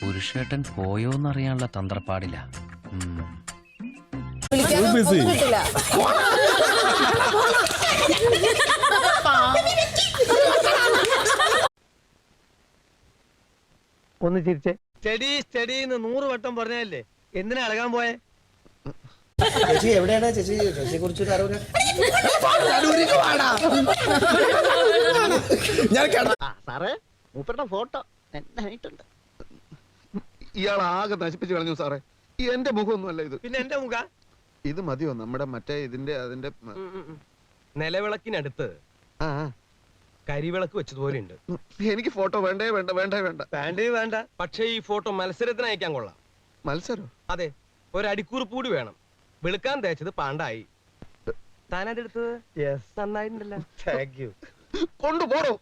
പുരുഷേട്ടൻ പോയോന്നറിയാനുള്ള തന്ത്രപ്പാടില്ല. ഒന്ന് ചിരിച്ചേ. Study study 100 വട്ടം പറഞ്ഞല്ലേ, എന്തിനാ ഇളകാൻ പോയെ? ചേച്ചി എവിടെയാണ് ചേച്ചി? ചേച്ചിയെ കുറിച്ച് സാറേ, മൂപ്പരുടെ ഫോട്ടോ ആയിട്ടുണ്ട്. ഇയാൾ ആകെ നശിപ്പിച്ചു കളഞ്ഞു സാറേ. എന്റെ മുഖമൊന്നുമല്ല ഇത്. പിന്നെ എന്റെ മുഖ ഇത് മതിയോ? നമ്മുടെ മറ്റേ അതിന്റെ നിലവിളക്കിനടുത്ത് കരിവിളക്ക് വെച്ചതുപോലെ ഉണ്ട്. എനിക്ക് ഫോട്ടോ വേണ്ടേ വേണ്ട വേണ്ട വേണ്ട വേണ്ട. പക്ഷേ ഈ ഫോട്ടോ മത്സരത്തിന് അയക്കാൻ കൊള്ളാം. മത്സരം? അതെ, ഒരടിക്കുറിപ്പ് കൂടി വേണം. വെളുക്കാൻ തേച്ചത് പാണ്ടായി. താനതെടുത്തത് നന്നായിട്ടുണ്ടല്ലോ. Thank you. കൊണ്ടുപോടോ.